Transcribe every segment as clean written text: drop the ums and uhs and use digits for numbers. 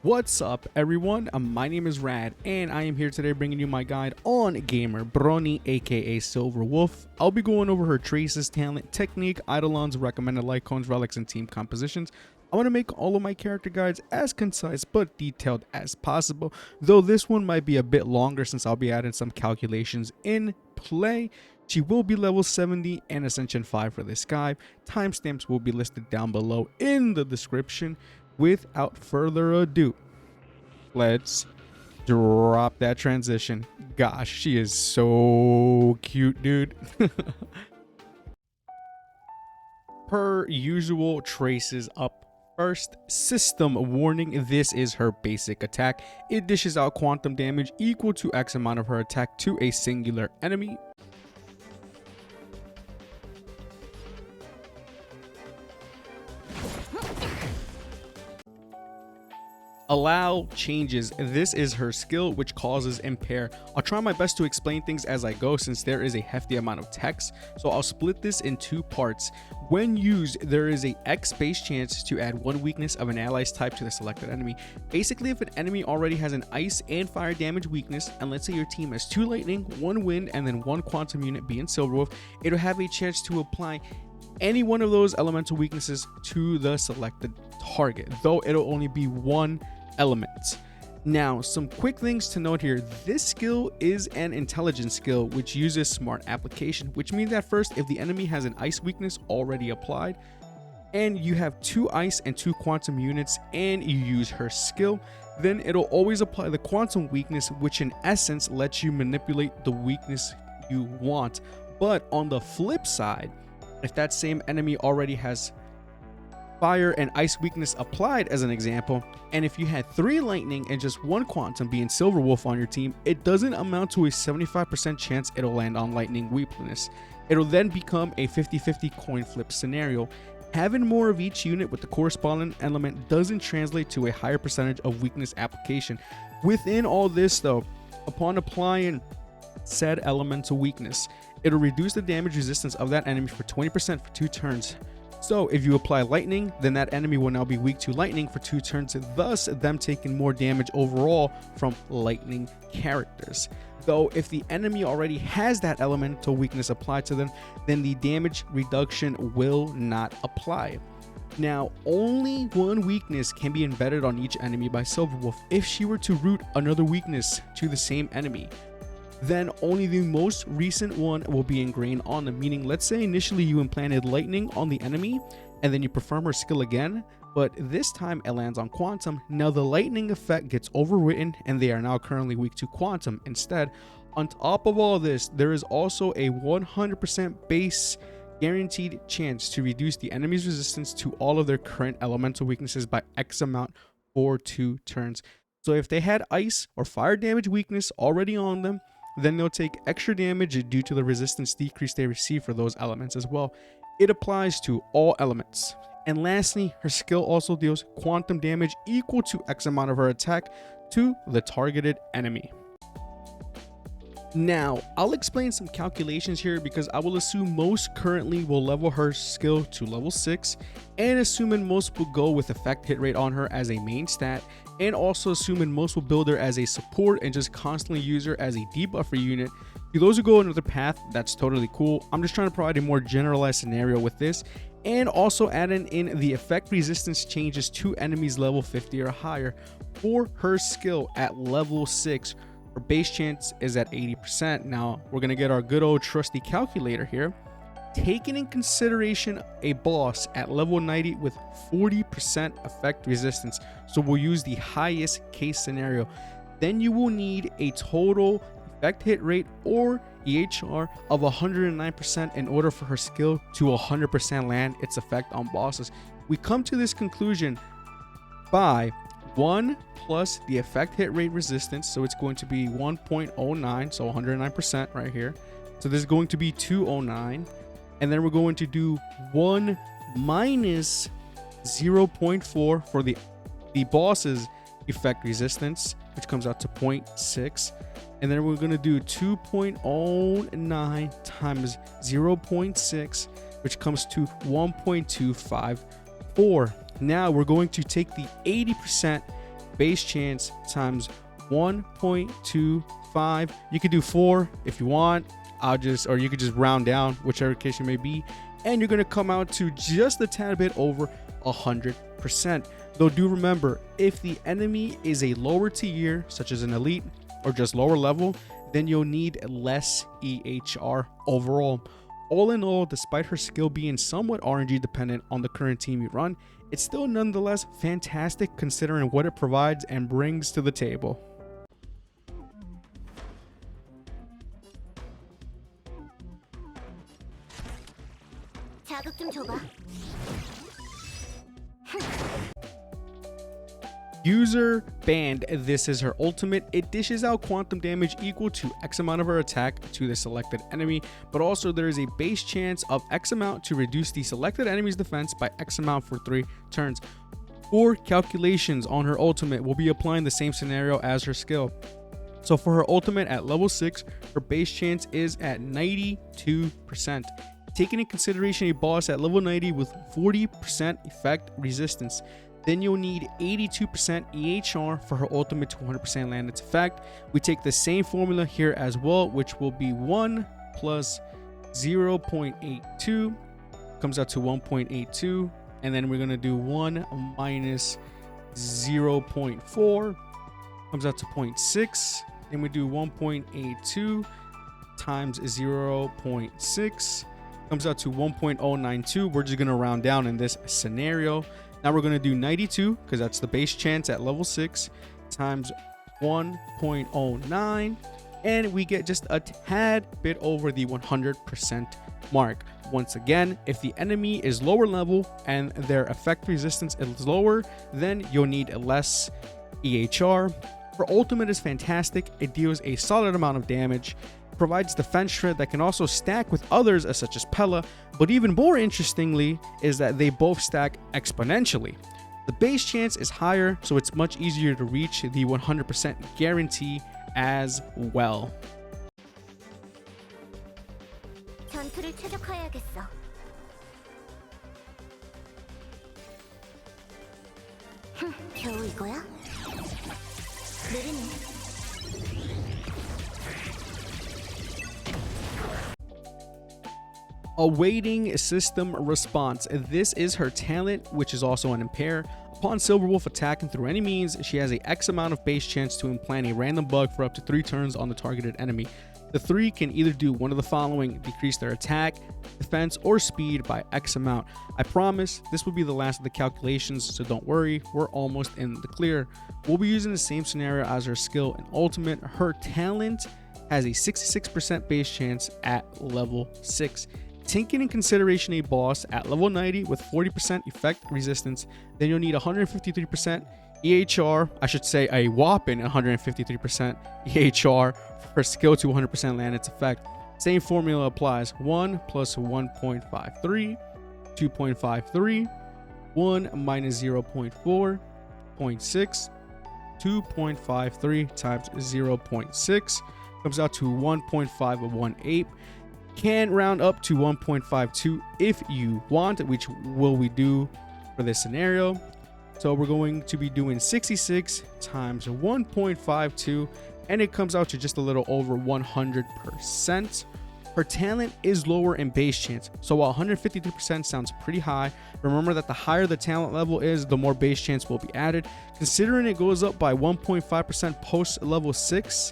What's up everyone, my name is Rad and I am here today bringing you my guide on gamer Brony aka Silver Wolf. I'll be going over her traces, talent, technique, Eidolons, recommended icons, relics, and team compositions. I want to make all of my character guides as concise but detailed as possible, though this one might be a bit longer since I'll be adding some calculations in play. She will be level 70 and Ascension 5 for this guide. Timestamps will be listed down below in the description. Without further ado, let's drop that transition. Gosh, she is so cute, dude. Per usual, traces up first. System warning, this is her basic attack. It dishes out quantum damage equal to X amount of her attack to a singular enemy. Allow changes, this is her skill which causes impair. I'll try my best to explain things as I go since there is a hefty amount of text, so I'll split this in two parts. When used, there is a X base chance to add one weakness of an ally's type to the selected enemy. Basically, if an enemy already has an ice and fire damage weakness, and let's say your team has 2 lightning, 1 wind, and then 1 quantum unit being Silver Wolf, it'll have a chance to apply any one of those elemental weaknesses to the selected target, though it'll only be one element. Now, some quick things to note here. This skill is an intelligence skill which uses smart application, which means that first, if the enemy has an ice weakness already applied and you have 2 ice and 2 quantum units and you use her skill, then it'll always apply the quantum weakness, which in essence lets you manipulate the weakness you want. But on the flip side, if that same enemy already has fire and ice weakness applied as an example, and if you had 3 lightning and just 1 quantum being Silver Wolf on your team, it doesn't amount to a 75% chance it'll land on lightning weakness. It'll then become a 50-50 coin flip scenario. Having more of each unit with the corresponding element doesn't translate to a higher percentage of weakness application. Within all this though, upon applying said elemental weakness, it'll reduce the damage resistance of that enemy for 20% for 2 turns. So if you apply lightning, then that enemy will now be weak to lightning for 2 turns, thus them taking more damage overall from lightning characters. Though if the enemy already has that elemental weakness applied to them, then the damage reduction will not apply. Now, only 1 weakness can be embedded on each enemy by Silver Wolf. If she were to root another weakness to the same enemy, then only the most recent one will be ingrained on them. Meaning, let's say initially you implanted lightning on the enemy and then you perform her skill again, but this time it lands on quantum. Now the lightning effect gets overwritten and they are now currently weak to quantum instead. On top of all this, there is also a 100% base guaranteed chance to reduce the enemy's resistance to all of their current elemental weaknesses by X amount for 2 turns. So if they had ice or fire damage weakness already on them, then they'll take extra damage due to the resistance decrease they receive for those elements as well. It applies to all elements. And lastly, her skill also deals quantum damage equal to X amount of her attack to the targeted enemy. Now, I'll explain some calculations here because I will assume most currently will level her skill to level 6, and assuming most will go with effect hit rate on her as a main stat, and also assuming most will build her as a support and just constantly use her as a debuffer unit. For those who go another path, that's totally cool. I'm just trying to provide a more generalized scenario with this, and also adding in the effect resistance changes to enemies level 50 or higher. For her skill at level 6, her base chance is at 80%. Now we're gonna get our good old trusty calculator here. Taking in consideration a boss at level 90 with 40% effect resistance, so we'll use the highest case scenario, then you will need a total effect hit rate or EHR of 109% in order for her skill to 100% land its effect on bosses. We come to this conclusion by 1 plus the effect hit rate resistance, so it's going to be 1.09, so 109% right here. So this is going to be 209, and then we're going to do 1 minus 0.4 for the boss's effect resistance, which comes out to 0.6, and then we're going to do 2.09 times 0.6, which comes to 1.254. Now we're going to take the 80% base chance times 1.25. You could do 4 if you want. Or you could just round down, whichever case you may be, and you're going to come out to just a tad bit over 100%. Though do remember, if the enemy is a lower tier, such as an elite or just lower level, then you'll need less EHR overall. All in all, despite her skill being somewhat RNG dependent on the current team you run, it's still nonetheless fantastic considering what it provides and brings to the table. User banned. This is her ultimate. It dishes out quantum damage equal to X amount of her attack to the selected enemy, but also there is a base chance of X amount to reduce the selected enemy's defense by X amount for 3 turns. For calculations on her ultimate, we'll be applying the same scenario as her skill. So for her ultimate at level 6, her base chance is at 92%. Taking in consideration a boss at level 90 with 40% effect resistance, then you'll need 82% EHR for her ultimate to 100% land its effect. We take the same formula here as well, which will be 1 plus 0.82 comes out to 1.82, and then we're going to do 1 minus 0.4 comes out to 0.6, and we do 1.82 times 0.6 comes out to 1.092. We're just going to round down in this scenario. Now we're going to do 92 because that's the base chance at level 6 times 1.09, and we get just a tad bit over the 100% mark. Once again, if the enemy is lower level and their effect resistance is lower, then you'll need less EHR. Her ultimate is fantastic. It deals a solid amount of damage, provides defense shred that can also stack with others such as Pella, but even more interestingly is that they both stack exponentially. The base chance is higher, so it's much easier to reach the 100% guarantee as well. Awaiting system response. This is her talent, which is also an impair. Upon Silverwolf attacking through any means, she has a X amount of base chance to implant a random bug for up to 3 turns on the targeted enemy. The 3 can either do one of the following: decrease their attack, defense, or speed by X amount. I promise this will be the last of the calculations, so don't worry, we're almost in the clear. We'll be using the same scenario as her skill and ultimate. Her talent has a 66% base chance at level 6. Taking in consideration a boss at level 90 with 40% effect resistance, then you'll need 153% EHR, I should say a whopping 153% EHR for skill to 100% land its effect. Same formula applies: 1 plus 1.53, 2.53, 1 minus 0.4, 0.6, 2.53 times 0.6 comes out to 1.518. Can round up to 1.52 if you want, which will we do for this scenario. So we're going to be doing 66 times 1.52, and it comes out to just a little over 100%. Her talent is lower in base chance, so while 153% sounds pretty high, remember that the higher the talent level is, the more base chance will be added. Considering it goes up by 1.5% post level 6,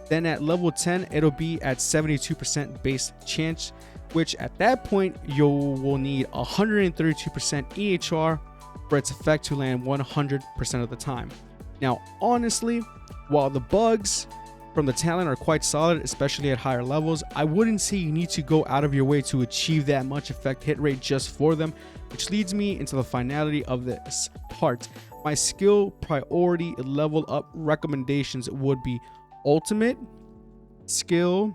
then at level 10 it'll be at 72% base chance, which at that point you will need 132% EHR for its effect to land 100% of the time. Now honestly, while the bugs from the talent are quite solid, especially at higher levels, I wouldn't say you need to go out of your way to achieve that much effect hit rate just for them, which leads me into the finality of this part. My skill priority level up recommendations would be ultimate, skill,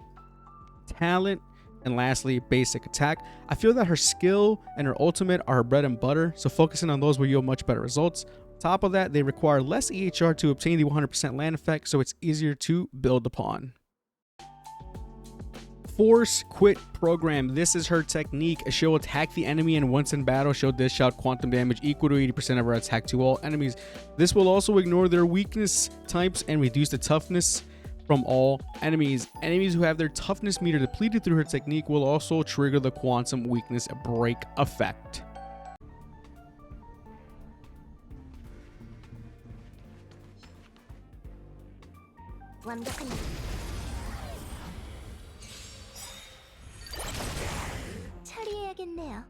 talent, and lastly basic attack. I feel that her skill and her ultimate are her bread and butter, so focusing on those will yield much better results. On top of that, they require less EHR to obtain the 100% land effect, so it's easier to build upon. Force Quit Program. This is her technique. She'll attack the enemy, and once in battle, she'll dish out quantum damage equal to 80% of her attack to all enemies. This will also ignore their weakness types and reduce the toughness from all enemies. Enemies who have their toughness meter depleted through her technique will also trigger the quantum weakness break effect. 처리해야겠네요.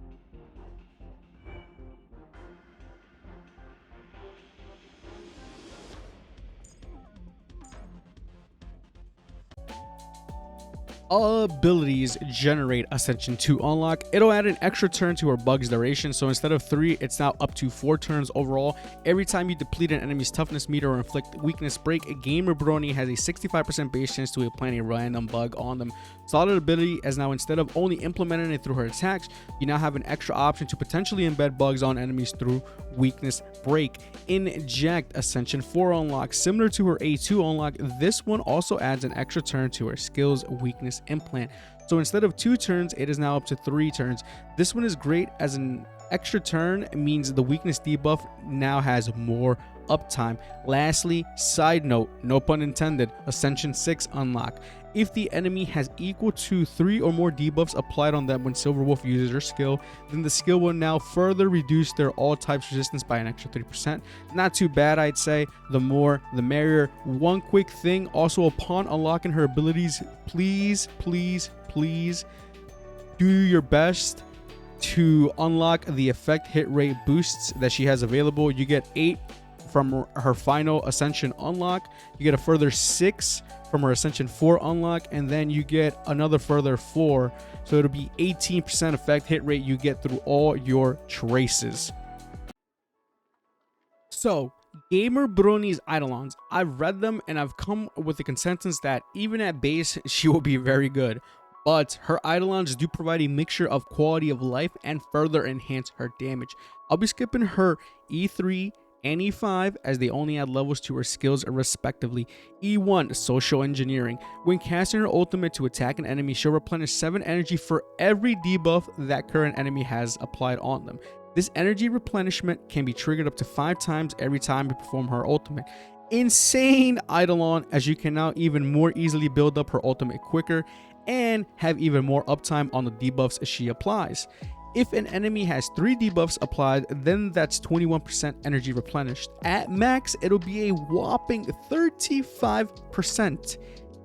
Abilities generate Ascension 2 unlock. It'll add an extra turn to her bug's duration, so instead of 3, it's now up to 4 turns overall. Every time you deplete an enemy's toughness meter or inflict weakness break, Gamer Brony has a 65% base chance to apply a random bug on them. Solid ability, as now instead of only implementing it through her attacks, you now have an extra option to potentially embed bugs on enemies through weakness break. Inject Ascension 4 unlock. Similar to her A2 unlock, this one also adds an extra turn to her skill's weakness implant. So instead of 2 turns, it is now up to 3 turns. This one is great as an extra turn means the weakness debuff now has more uptime. Lastly, side note, no pun intended, Ascension 6 unlock. If the enemy has equal to 3 or more debuffs applied on them when Silverwolf uses her skill, then the skill will now further reduce their all types resistance by an extra 3%. Not too bad, I'd say. The more, the merrier. One quick thing, also upon unlocking her abilities, please do your best to unlock the effect hit rate boosts that she has available. You get 8 from her final Ascension unlock, you get a further 6 from her Ascension 4 unlock, and then you get another further 4, so it'll be 18% effect hit rate you get through all your traces. So Gamer Brony's Eidolons, I've read them and I've come with the consensus that even at base she will be very good, but her Eidolons do provide a mixture of quality of life and further enhance her damage. I'll be skipping her E3 and E5 as they only add levels to her skills respectively. E1, Social Engineering. When casting her ultimate to attack an enemy, she'll replenish 7 energy for every debuff that current enemy has applied on them. This energy replenishment can be triggered up to 5 times every time you perform her ultimate. Insane Eidolon, as you can now even more easily build up her ultimate quicker and have even more uptime on the debuffs she applies. If an enemy has 3 debuffs applied, then that's 21% energy replenished. At max, it'll be a whopping 35%.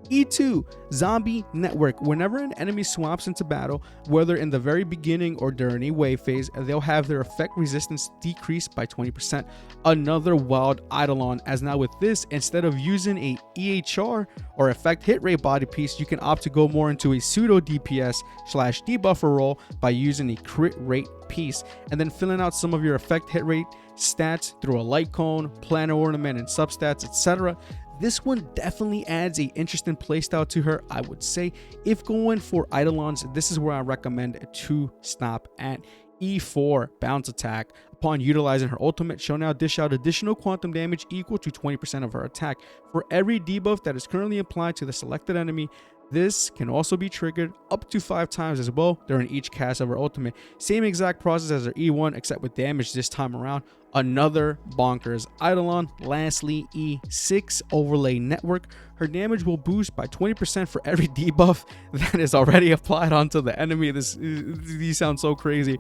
E2, Zombie Network. Whenever an enemy swaps into battle, whether in the very beginning or during a wave phase, they'll have their effect resistance decreased by 20%. Another wild Eidolon, as now with this, instead of using a EHR or effect hit rate body piece, you can opt to go more into a pseudo DPS/debuffer role by using a crit rate piece, and then filling out some of your effect hit rate stats through a light cone, planar ornament, and substats, etc. This one definitely adds a interesting playstyle to her, I would say. If going for Eidolons, this is where I recommend to stop at. E4, Bounce Attack. Upon utilizing her ultimate, she'll now dish out additional quantum damage equal to 20% of her attack. For every debuff that is currently applied to the selected enemy, this can also be triggered up to 5 times as well during each cast of her ultimate. Same exact process as her E1, except with damage this time around. Another bonkers Eidolon. Lastly, E6, Overlay Network. Her damage will boost by 20% for every debuff that is already applied onto the enemy. These sound so crazy,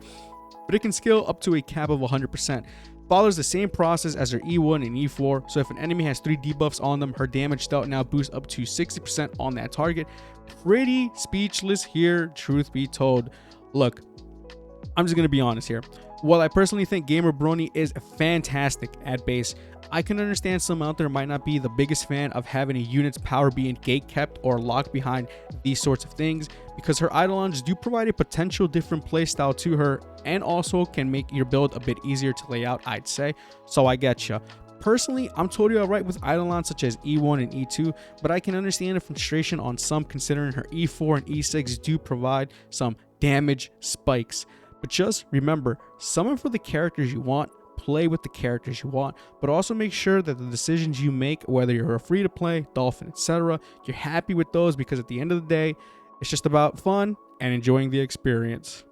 but it can scale up to a cap of 100%. Follows the same process as her E1 and E4, so if an enemy has 3 debuffs on them, her damage dealt now boosts up to 60% on that target. Pretty speechless here, truth be told. Look, I'm just gonna be honest here. While I personally think Gamer Brony is fantastic at base, I can understand some out there might not be the biggest fan of having a unit's power being gate kept or locked behind these sorts of things, because her Eidolons do provide a potential different playstyle to her and also can make your build a bit easier to lay out, I'd say. So I get ya. Personally, I'm totally alright with Eidolons such as E1 and E2, but I can understand the frustration on some considering her E4 and E6 do provide some damage spikes. But just remember, summon for the characters you want, play with the characters you want, but also make sure that the decisions you make, whether you're a free to play, dolphin, etc., you're happy with those, because at the end of the day, It's just about fun and enjoying the experience.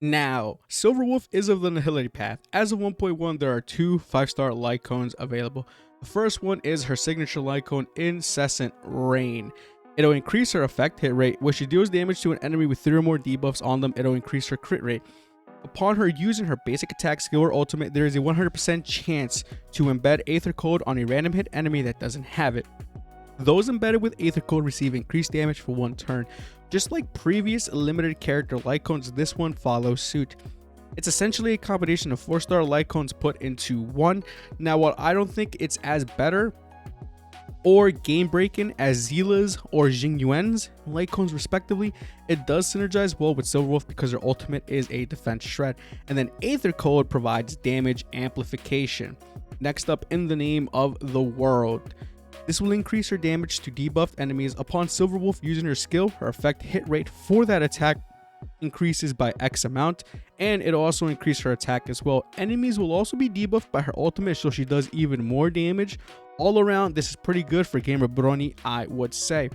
Now, Silverwolf is of the Nihility path. As of 1.1, there are 2 5-star light cones available. The first one is her signature light cone, Incessant Rain. It'll increase her effect hit rate. When she deals damage to an enemy with 3 or more debuffs on them, it'll increase her crit rate. Upon her using her basic attack skill or ultimate, there is a 100% chance to embed Aether Code on a random hit enemy that doesn't have it. Those embedded with Aether Code receive increased damage for 1 turn. Just like previous limited character light cones, this one follows suit. It's essentially a combination of 4-star light cones put into one. Now, while I don't think it's as better or game breaking as Zila's or Jingyuan's light cones respectively, it does synergize well with Silverwolf because her ultimate is a defense shred, and then Aether Code provides damage amplification. Next up, In the Name of the World. This will increase her damage to debuffed enemies. Upon Silverwolf using her skill, her effect hit rate for that attack increases by X amount, and it'll also increase her attack as well. Enemies will also be debuffed by her ultimate, so she does even more damage. All around, this is pretty good for Gamer Brony, I would say.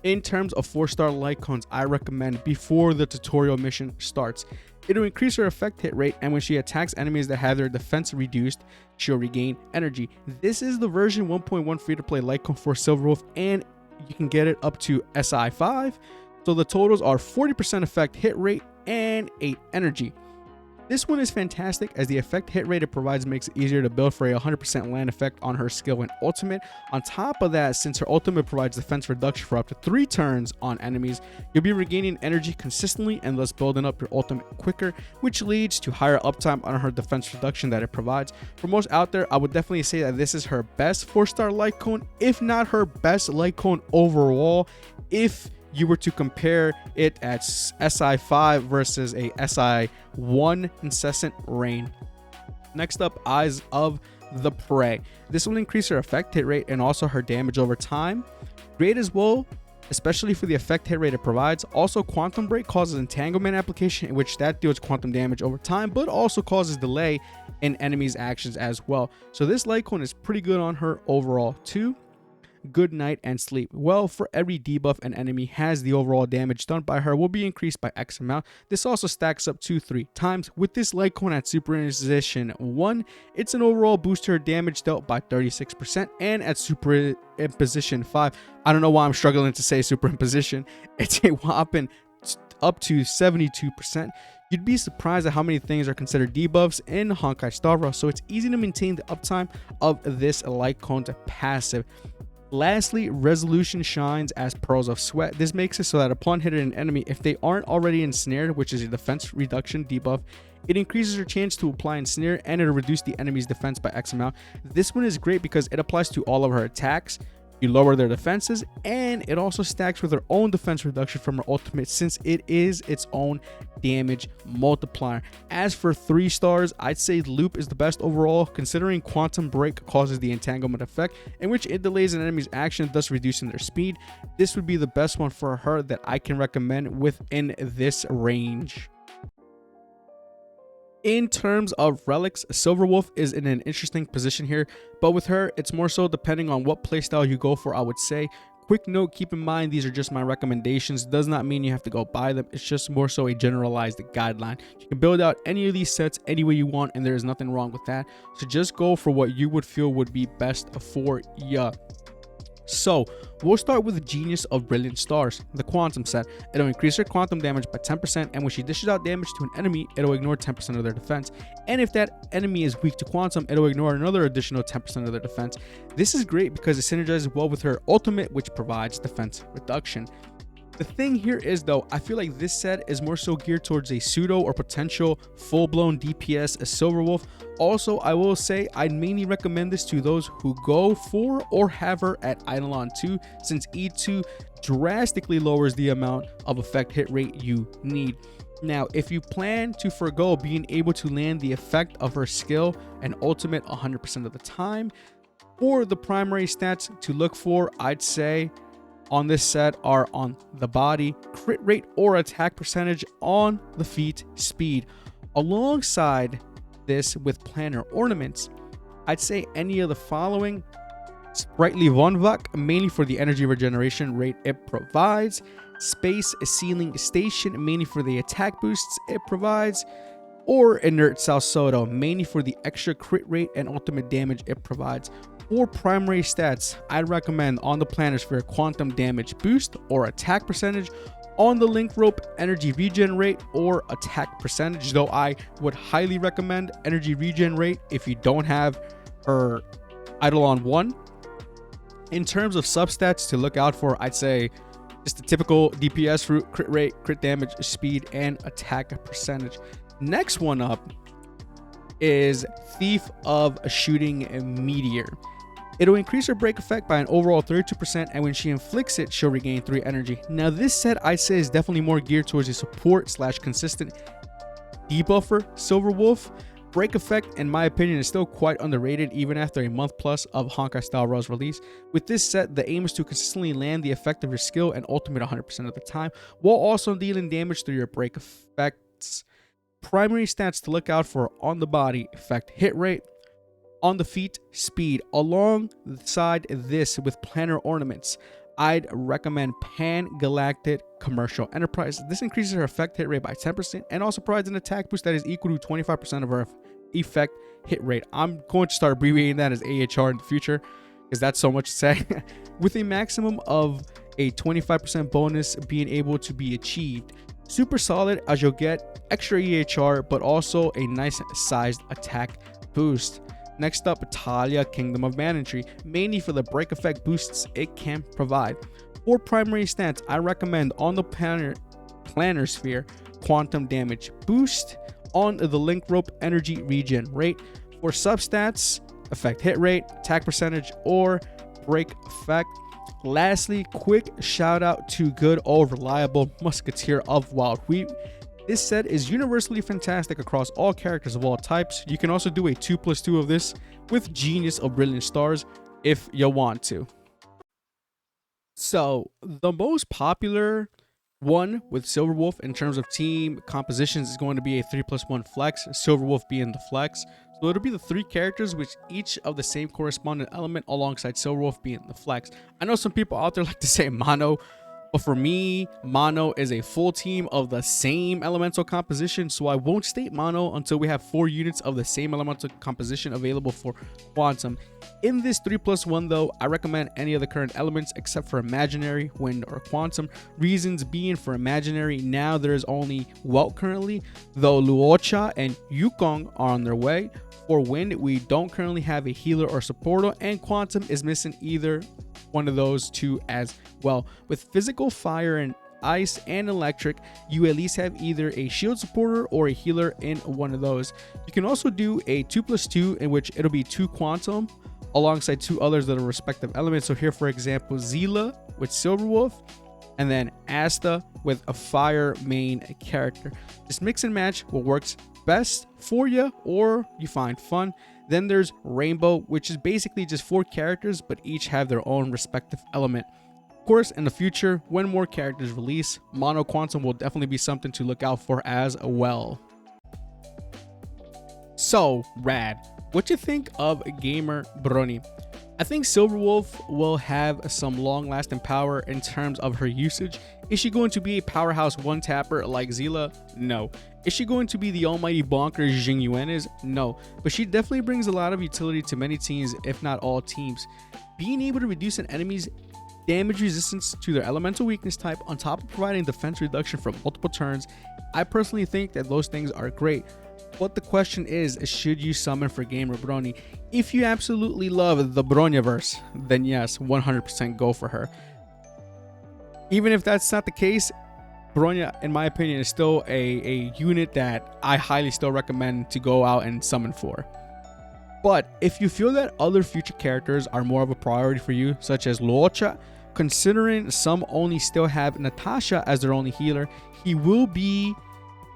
In terms of 4-star light cones, I recommend before the tutorial mission starts. It'll increase her effect hit rate, and when she attacks enemies that have their defense reduced, she'll regain energy. This is the version 1.1 free-to-play light cone for Silverwolf, and you can get it up to SI5. So the totals are 40% effect hit rate and 8 energy. This one is fantastic as the effect hit rate it provides makes it easier to build for a 100% land effect on her skill and ultimate. On top of that, since her ultimate provides defense reduction for up to 3 turns on enemies, you'll be regaining energy consistently and thus building up your ultimate quicker, which leads to higher uptime on her defense reduction that it provides. For most out there, I would definitely say that this is her best 4-star light cone, if not her best light cone overall, if you were to compare it at SI5 versus a SI1 Incessant Rain. Next up, Eyes of the Prey. This will increase her effect hit rate and also her damage over time. Great as well, especially for the effect hit rate it provides. Also, Quantum Break causes entanglement application, in which that deals quantum damage over time, but also causes delay in enemies' actions as well. So this light cone is pretty good on her overall too. Good Night and Sleep. Well, for every debuff an enemy has, the overall damage done by her will be increased by X amount. This also stacks up to 3 times. With this light cone at Superimposition 1, it's an overall boost to her damage dealt by 36%, and at Superimposition 5, I don't know why I'm struggling to say Superimposition, it's a whopping up to 72%. You'd be surprised at how many things are considered debuffs in Honkai Star Rail, so it's easy to maintain the uptime of this light cone's passive. Lastly, Resolution shines as Pearls of Sweat. This makes it so that upon hitting an enemy, if they aren't already ensnared, which is a defense reduction debuff, it increases your chance to apply ensnare, and it'll reduce the enemy's defense by X amount. This one is great because it applies to all of her attacks. You lower their defenses, and it also stacks with her own defense reduction from her ultimate, since it is its own damage multiplier. As for 3 stars, I'd say Loop is the best overall, considering Quantum Break causes the entanglement effect, in which it delays an enemy's action, thus reducing their speed. This would be the best one for her that I can recommend within this range. In terms of relics, Silverwolf is in an interesting position here, but with her, it's more so depending on what playstyle you go for, I would say. Quick note, keep in mind these are just my recommendations. Does not mean you have to go buy them. It's just more so a generalized guideline. You can build out any of these sets any way you want, and there is nothing wrong with that. So just go for what you would feel would be best for ya. So we'll start with the Genius of Brilliant Stars, the Quantum set. It'll increase her quantum damage by 10%, and when she dishes out damage to an enemy, it'll ignore 10% of their defense. And if that enemy is weak to quantum, it'll ignore another additional 10% of their defense. This is great because it synergizes well with her ultimate, which provides defense reduction. The thing here is, though, I feel like this set is more so geared towards a pseudo or potential full-blown DPS as Silverwolf. Also, I will say I'd mainly recommend this to those who go for or have her at Eidolon 2, since E2 drastically lowers the amount of effect hit rate you need. Now, if you plan to forego being able to land the effect of her skill and ultimate 100% of the time, for the primary stats to look for, I'd say on this set are on the body, crit rate or attack percentage, on the feet, speed. Alongside this with planner ornaments, I'd say any of the following: Sprightly v1.1, mainly for the energy regeneration rate it provides. Space Sealing Station, mainly for the attack boosts it provides. Or Inert Salsodo, mainly for the extra crit rate and ultimate damage it provides. For primary stats, I'd recommend on the Planisphere quantum damage boost or attack percentage, on the link rope energy regen rate or attack percentage, though I would highly recommend energy regen rate if you don't have her Eidolon 1. In terms of substats to look out for, I'd say just the typical DPS route, crit rate, crit damage, speed, and attack percentage. Next one up is Thief of Shooting Meteor. It'll increase her break effect by an overall 32%, and when she inflicts it, she'll regain 3 energy. Now this set I'd say is definitely more geared towards a support / consistent debuffer Silver Wolf. Break effect, in my opinion, is still quite underrated even after a month plus of Honkai style Ra's release. With this set, the aim is to consistently land the effect of your skill and ultimate 100% of the time, while also dealing damage through your break effects. Primary stats to look out for on the body: effect hit rate, on the feet speed. Alongside this with planar ornaments, I'd recommend Pan Galactic Commercial Enterprise. This increases her effect hit rate by 10% and also provides an attack boost that is equal to 25% of her effect hit rate. I'm going to start abbreviating that as AHR in the future because that's so much to say. With a maximum of a 25% bonus being able to be achieved. Super solid as you'll get extra EHR but also a nice sized attack boost. Next up, Talia, Kingdom of Banditry, mainly for the break effect boosts it can provide. For primary stats, I recommend on the Planner Sphere quantum damage boost, on the link rope energy regen rate. For substats, effect hit rate, attack percentage, or break effect. Lastly, quick shout out to good old reliable Musketeer of Wild Wheat. This set is universally fantastic across all characters of all types. You can also do a 2+2 of this with Genius of Brilliant Stars if you want to. So, the most popular one with Silver Wolf in terms of team compositions is going to be a 3+1 flex, Silver Wolf being the flex. So it'll be the 3 characters which each of the same corresponding element alongside Silver Wolf being the flex. I know some people out there like to say mono, but for me, mono is a full team of the same elemental composition, so I won't state mono until we have 4 units of the same elemental composition available for quantum. In this 3+1 though, I recommend any of the current elements except for imaginary, wind, or quantum. Reasons being, for imaginary, now there is only Welt currently, though Luocha and Yukong are on their way. For wind, we don't currently have a healer or supporter, and quantum is missing either one of those 2 as well. With physical, fire, and ice and electric, you at least have either a shield supporter or a healer in one of those. You can also do a 2+2 in which it'll be 2 quantum alongside 2 others that are respective elements. So here, for example, Zila with Silver Wolf, and then Asta with a fire main character. Just mix and match what works best for you or you find fun. Then there's Rainbow, which is basically just 4 characters but each have their own respective element. Of course, in the future, when more characters release, mono quantum will definitely be something to look out for as well. So, Rad, what you think of Gamer Brony? I think Silver Wolf will have some long-lasting power in terms of her usage. Is she going to be a powerhouse one-tapper like Zila? No. Is she going to be the almighty bonker Jing Yuan is? No. But she definitely brings a lot of utility to many teams, if not all teams. Being able to reduce an enemy's damage resistance to their elemental weakness type on top of providing defense reduction for multiple turns, I personally think that those things are great. But the question is, should you summon for Gamer Brony? If you absolutely love the Bronyaverse, then yes, 100% go for her. Even if that's not the case, Bronya, in my opinion, is still a unit that I highly still recommend to go out and summon for. But if you feel that other future characters are more of a priority for you, such as Luocha, considering some only still have Natasha as their only healer, he will be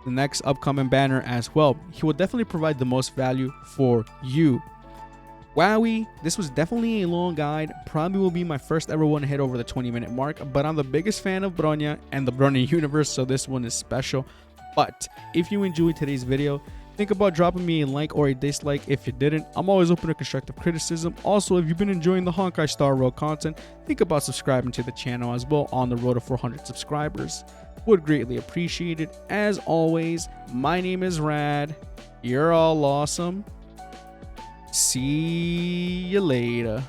the next upcoming banner as well. He will definitely provide the most value for you. Wowie, this was definitely a long guide, probably will be my first ever one to hit over the 20-minute mark, but I'm the biggest fan of Bronya and the Bronya universe, so this one is special. But if you enjoyed today's video, Think about dropping me a like or a dislike if you didn't. I'm always open to constructive criticism. Also, if you've been enjoying the Honkai Star Rail content, think about subscribing to the channel as well on the road to 400 subscribers. Would greatly appreciate it. As always, my name is Rad. You're all awesome. See you later.